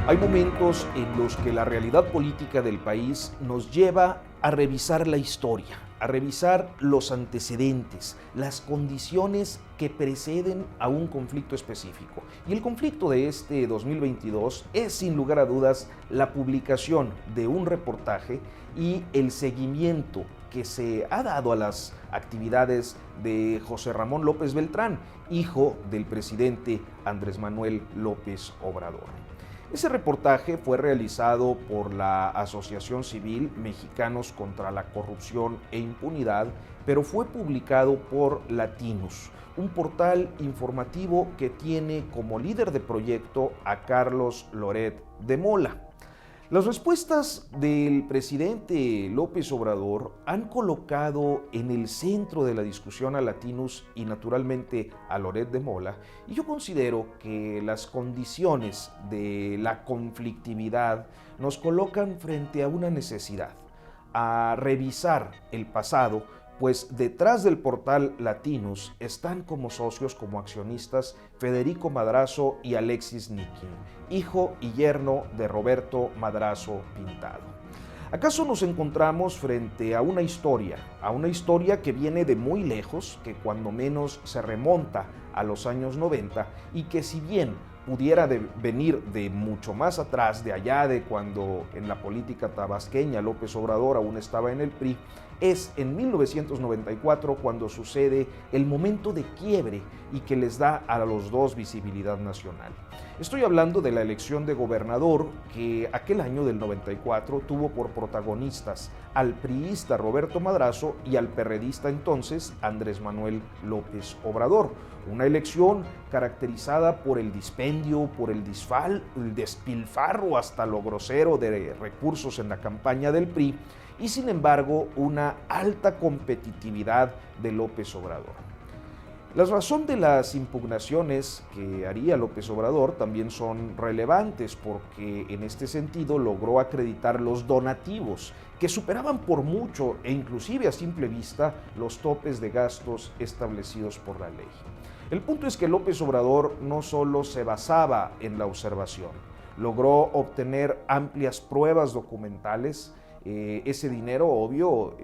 Hay momentos en los que la realidad política del país nos lleva a revisar la historia, a revisar los antecedentes, las condiciones que preceden a un conflicto específico. Y el conflicto de este 2022 es, sin lugar a dudas, la publicación de un reportaje y el seguimiento que se ha dado a las actividades de José Ramón López Beltrán, hijo del presidente Andrés Manuel López Obrador. Ese reportaje fue realizado por la Asociación Civil Mexicanos contra la Corrupción e Impunidad, pero fue publicado por Latinus, un portal informativo que tiene como líder de proyecto a Carlos Loret de Mola. Las respuestas del presidente López Obrador han colocado en el centro de la discusión a Latinus y naturalmente a Loret de Mola, y yo considero que las condiciones de la conflictividad nos colocan frente a una necesidad, a revisar el pasado, pues detrás del portal Latinus están como socios, como accionistas, Federico Madrazo y Alexis Nikin, hijo y yerno de Roberto Madrazo Pintado. ¿Acaso nos encontramos frente a una historia que viene de muy lejos, que cuando menos se remonta a los años 90 y que si bien pudiera venir de mucho más atrás, de allá de cuando en la política tabasqueña López Obrador aún estaba en el PRI, es en 1994 cuando sucede el momento de quiebre y que les da a los dos visibilidad nacional? Estoy hablando de la elección de gobernador que aquel año del 94 tuvo por protagonistas al priista Roberto Madrazo y al perredista entonces Andrés Manuel López Obrador. Una elección caracterizada por el dispendio, por el despilfarro hasta lo grosero de recursos en la campaña del PRI y sin embargo una alta competitividad de López Obrador. La razón de las impugnaciones que haría López Obrador también son relevantes porque en este sentido logró acreditar los donativos que superaban por mucho e inclusive a simple vista los topes de gastos establecidos por la ley. El punto es que López Obrador no solo se basaba en la observación, logró obtener amplias pruebas documentales. Ese dinero, obvio,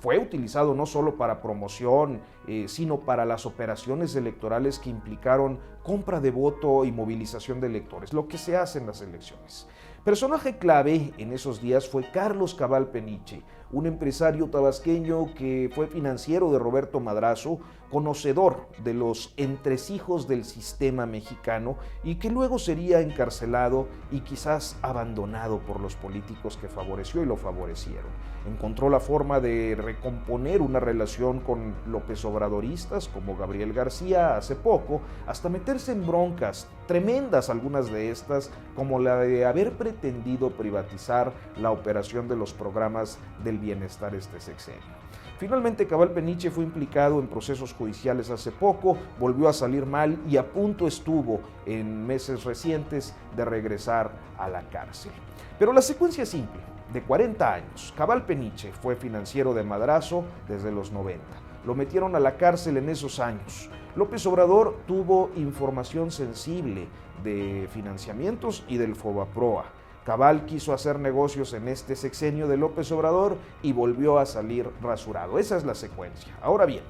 fue utilizado no solo para promoción, sino para las operaciones electorales que implicaron compra de voto y movilización de electores, lo que se hace en las elecciones. Personaje clave en esos días fue Carlos Cabal Peniche, un empresario tabasqueño que fue financiero de Roberto Madrazo, conocedor de los entresijos del sistema mexicano y que luego sería encarcelado y quizás abandonado por los políticos que favoreció y lo favorecieron. Encontró la forma de recomponer una relación con López Obradoristas como Gabriel García hace poco, hasta meterse en broncas tremendas, algunas de estas, como la de haber pretendido privatizar la operación de los programas del bienestar este sexenio. Finalmente, Cabal Peniche fue implicado en procesos judiciales hace poco, volvió a salir mal y a punto estuvo en meses recientes de regresar a la cárcel. Pero la secuencia es simple. De 40 años, Cabal Peniche fue financiero de Madrazo desde los 90. Lo metieron a la cárcel en esos años. López Obrador tuvo información sensible de financiamientos y del Fobaproa. Cabal quiso hacer negocios en este sexenio de López Obrador y volvió a salir rasurado. Esa es la secuencia. Ahora bien,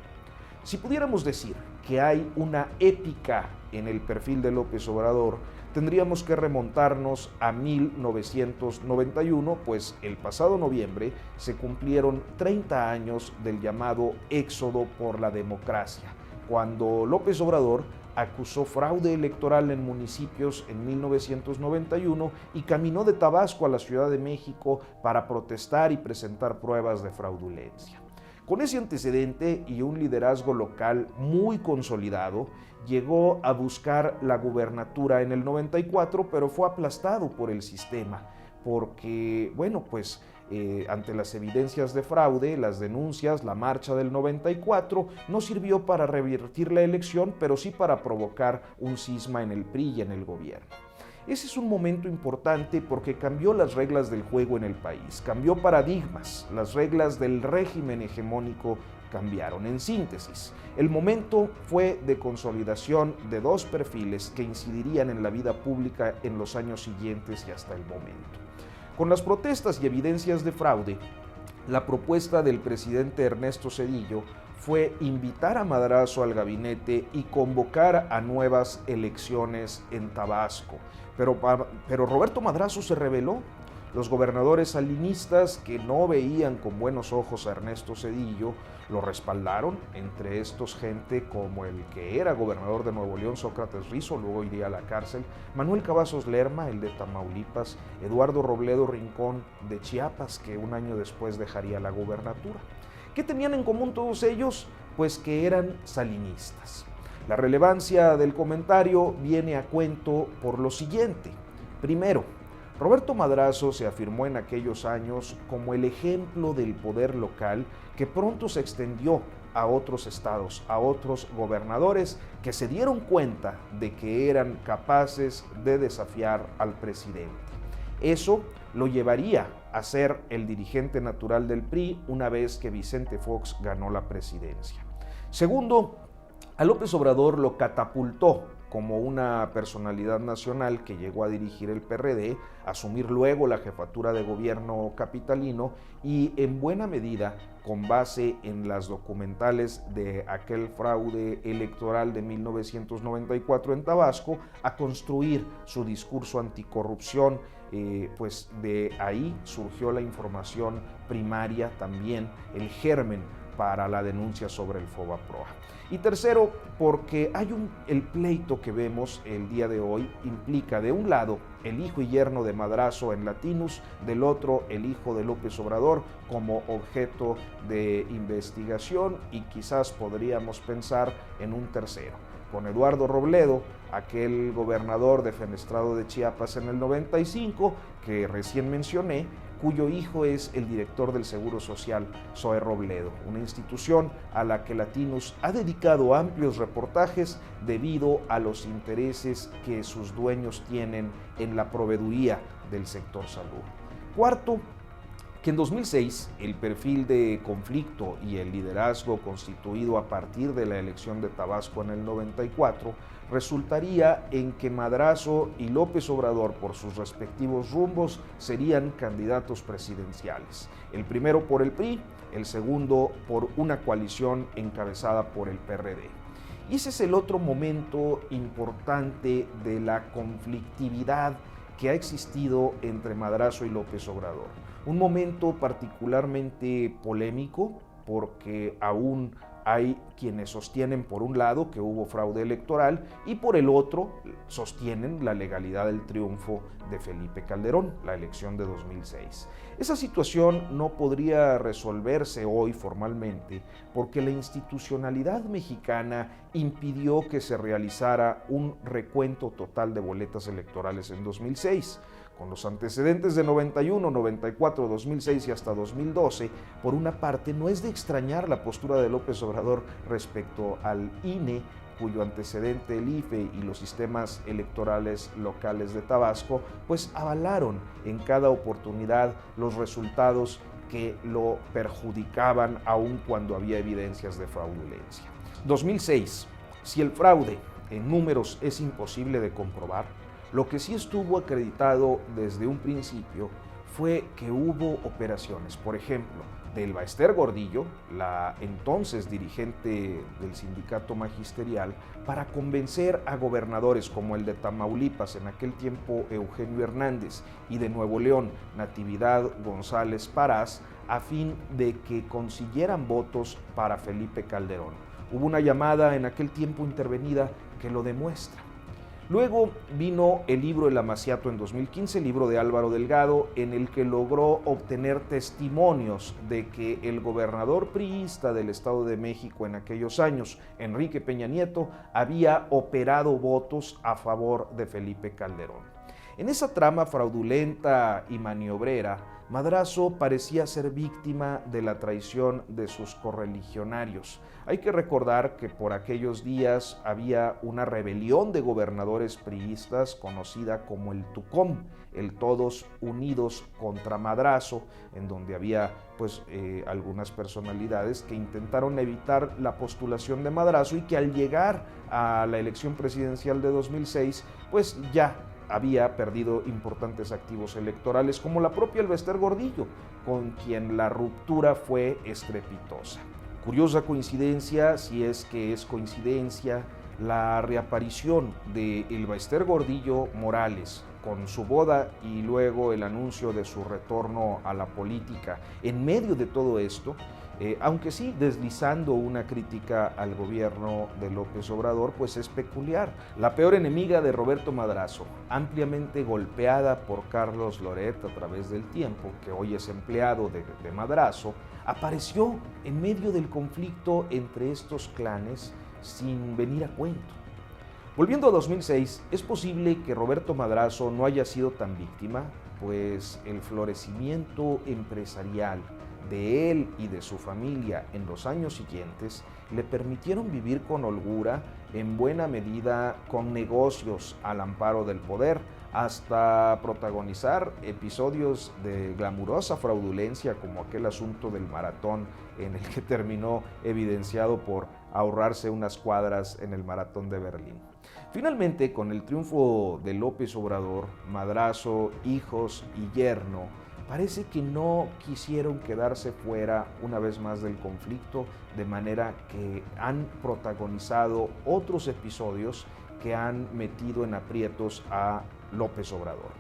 si pudiéramos decir que hay una épica en el perfil de López Obrador, tendríamos que remontarnos a 1991, pues el pasado noviembre se cumplieron 30 años del llamado Éxodo por la Democracia, cuando López Obrador acusó fraude electoral en municipios en 1991 y caminó de Tabasco a la Ciudad de México para protestar y presentar pruebas de fraudulencia. Con ese antecedente y un liderazgo local muy consolidado, llegó a buscar la gubernatura en el 94, pero fue aplastado por el sistema, porque, ante las evidencias de fraude, las denuncias, la marcha del 94, no sirvió para revertir la elección, pero sí para provocar un cisma en el PRI y en el gobierno. Ese es un momento importante porque cambió las reglas del juego en el país, cambió paradigmas, las reglas del régimen hegemónico cambiaron. En síntesis, el momento fue de consolidación de dos perfiles que incidirían en la vida pública en los años siguientes y hasta el momento. Con las protestas y evidencias de fraude, la propuesta del presidente Ernesto Zedillo fue invitar a Madrazo al gabinete y convocar a nuevas elecciones en Tabasco. Pero Roberto Madrazo se rebeló. Los gobernadores salinistas, que no veían con buenos ojos a Ernesto Zedillo, lo respaldaron, entre estos gente como el que era gobernador de Nuevo León, Sócrates Rizo, luego iría a la cárcel, Manuel Cavazos Lerma, el de Tamaulipas, Eduardo Robledo Rincón de Chiapas, que un año después dejaría la gobernatura. ¿Qué tenían en común todos ellos? Pues que eran salinistas. La relevancia del comentario viene a cuento por lo siguiente. Primero, Roberto Madrazo se afirmó en aquellos años como el ejemplo del poder local que pronto se extendió a otros estados, a otros gobernadores que se dieron cuenta de que eran capaces de desafiar al presidente. Eso lo llevaría a ser el dirigente natural del PRI una vez que Vicente Fox ganó la presidencia. Segundo, a López Obrador lo catapultó como una personalidad nacional que llegó a dirigir el PRD, asumir luego la jefatura de gobierno capitalino y en buena medida, con base en las documentales de aquel fraude electoral de 1994 en Tabasco, a construir su discurso anticorrupción. Pues de ahí surgió la información primaria también, el germen para la denuncia sobre el FOBAPROA. Y tercero, porque el pleito que vemos el día de hoy implica de un lado el hijo y yerno de Madrazo en Latinus, del otro el hijo de López Obrador como objeto de investigación y quizás podríamos pensar en un tercero, con Eduardo Robledo, aquel gobernador defenestrado de Chiapas en el 95, que recién mencioné, cuyo hijo es el director del Seguro Social, Zoe Robledo, una institución a la que Latinus ha dedicado amplios reportajes debido a los intereses que sus dueños tienen en la proveeduría del sector salud. Cuarto, que en 2006 el perfil de conflicto y el liderazgo constituido a partir de la elección de Tabasco en el 94 resultaría en que Madrazo y López Obrador, por sus respectivos rumbos, serían candidatos presidenciales. El primero por el PRI, el segundo por una coalición encabezada por el PRD. Y ese es el otro momento importante de la conflictividad que ha existido entre Madrazo y López Obrador. Un momento particularmente polémico porque aún hay quienes sostienen por un lado que hubo fraude electoral y por el otro sostienen la legalidad del triunfo de Felipe Calderón, la elección de 2006. Esa situación no podría resolverse hoy formalmente porque la institucionalidad mexicana impidió que se realizara un recuento total de boletas electorales en 2006. Con los antecedentes de 91, 94, 2006 y hasta 2012, por una parte, no es de extrañar la postura de López Obrador respecto al INE, cuyo antecedente el IFE y los sistemas electorales locales de Tabasco, pues avalaron en cada oportunidad los resultados que lo perjudicaban aun cuando había evidencias de fraudulencia. 2006, si el fraude en números es imposible de comprobar, lo que sí estuvo acreditado desde un principio fue que hubo operaciones, por ejemplo, de Elba Ester Gordillo, la entonces dirigente del sindicato magisterial, para convencer a gobernadores como el de Tamaulipas, en aquel tiempo Eugenio Hernández, y de Nuevo León, Natividad González Parás, a fin de que consiguieran votos para Felipe Calderón. Hubo una llamada en aquel tiempo intervenida que lo demuestra. Luego vino el libro El Amaciato en 2015, libro de Álvaro Delgado, en el que logró obtener testimonios de que el gobernador priista del Estado de México en aquellos años, Enrique Peña Nieto, había operado votos a favor de Felipe Calderón. En esa trama fraudulenta y maniobrera, Madrazo parecía ser víctima de la traición de sus correligionarios. Hay que recordar que por aquellos días había una rebelión de gobernadores priistas conocida como el Tucóm, el Todos Unidos contra Madrazo, en donde había algunas personalidades que intentaron evitar la postulación de Madrazo y que al llegar a la elección presidencial de 2006, pues ya había perdido importantes activos electorales, como la propia Elbester Gordillo, con quien la ruptura fue estrepitosa. Curiosa coincidencia, si es que es coincidencia, la reaparición de Elbester Gordillo Morales con su boda y luego el anuncio de su retorno a la política. En medio de todo esto, aunque sí deslizando una crítica al gobierno de López Obrador, pues es peculiar. La peor enemiga de Roberto Madrazo, ampliamente golpeada por Carlos Loret a través del tiempo, que hoy es empleado de Madrazo, apareció en medio del conflicto entre estos clanes sin venir a cuento. Volviendo a 2006, es posible que Roberto Madrazo no haya sido tan víctima, pues el florecimiento empresarial de él y de su familia en los años siguientes le permitieron vivir con holgura, en buena medida con negocios al amparo del poder, hasta protagonizar episodios de glamurosa fraudulencia como aquel asunto del maratón en el que terminó evidenciado por ahorrarse unas cuadras en el maratón de Berlín. Finalmente, con el triunfo de López Obrador, Madrazo, hijos y yerno parece que no quisieron quedarse fuera una vez más del conflicto, de manera que han protagonizado otros episodios que han metido en aprietos a López Obrador.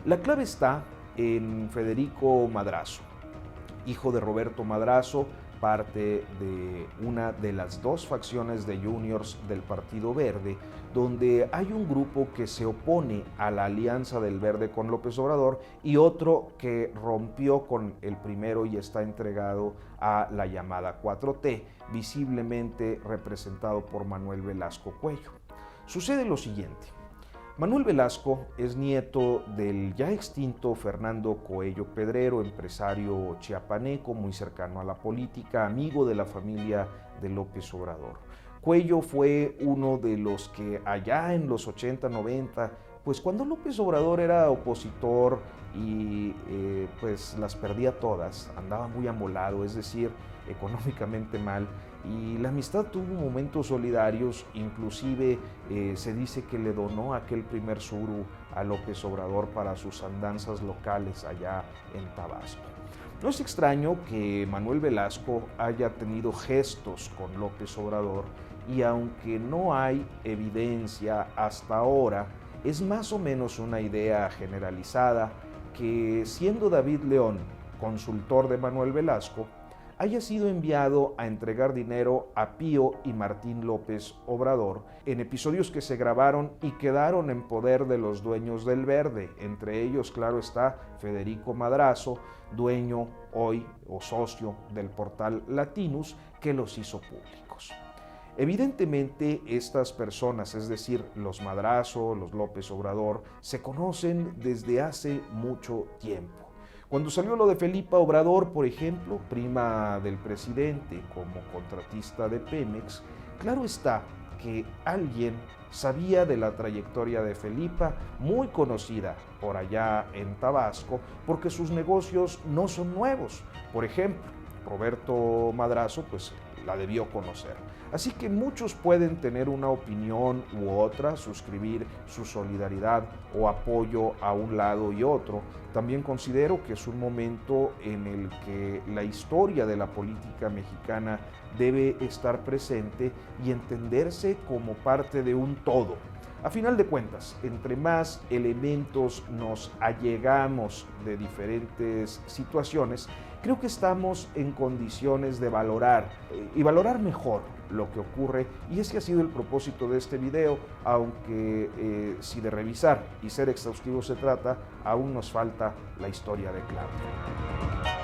La clave está en Federico Madrazo, hijo de Roberto Madrazo, parte de una de las dos facciones de juniors del Partido Verde, donde hay un grupo que se opone a la alianza del Verde con López Obrador y otro que rompió con el primero y está entregado a la llamada 4T, visiblemente representado por Manuel Velasco Cuello. Sucede lo siguiente. Manuel Velasco es nieto del ya extinto Fernando Coello Pedrero, empresario chiapaneco muy cercano a la política, amigo de la familia de López Obrador. Cuello fue uno de los que allá en los 80, 90, pues cuando López Obrador era opositor y pues las perdía todas, andaba muy amolado, es decir, económicamente mal, y la amistad tuvo momentos solidarios, inclusive se dice que le donó aquel primer suru a López Obrador para sus andanzas locales allá en Tabasco. No es extraño que Manuel Velasco haya tenido gestos con López Obrador y aunque no hay evidencia hasta ahora, es más o menos una idea generalizada que siendo David León consultor de Manuel Velasco, haya sido enviado a entregar dinero a Pío y Martín López Obrador en episodios que se grabaron y quedaron en poder de los dueños del Verde, entre ellos, claro está, Federico Madrazo, dueño hoy o socio del portal Latinus, que los hizo públicos. Evidentemente estas personas, es decir, los Madrazo, los López Obrador, se conocen desde hace mucho tiempo. Cuando salió lo de Felipa Obrador, por ejemplo, prima del presidente como contratista de Pemex, claro está que alguien sabía de la trayectoria de Felipa, muy conocida por allá en Tabasco, porque sus negocios no son nuevos. Por ejemplo, Roberto Madrazo, pues la debió conocer. Así que muchos pueden tener una opinión u otra, suscribir su solidaridad o apoyo a un lado y otro. También considero que es un momento en el que la historia de la política mexicana debe estar presente y entenderse como parte de un todo. A final de cuentas, entre más elementos nos allegamos de diferentes situaciones, creo que estamos en condiciones de valorar y valorar mejor lo que ocurre, y ese ha sido el propósito de este video, aunque si de revisar y ser exhaustivo se trata, aún nos falta la historia de Claudio.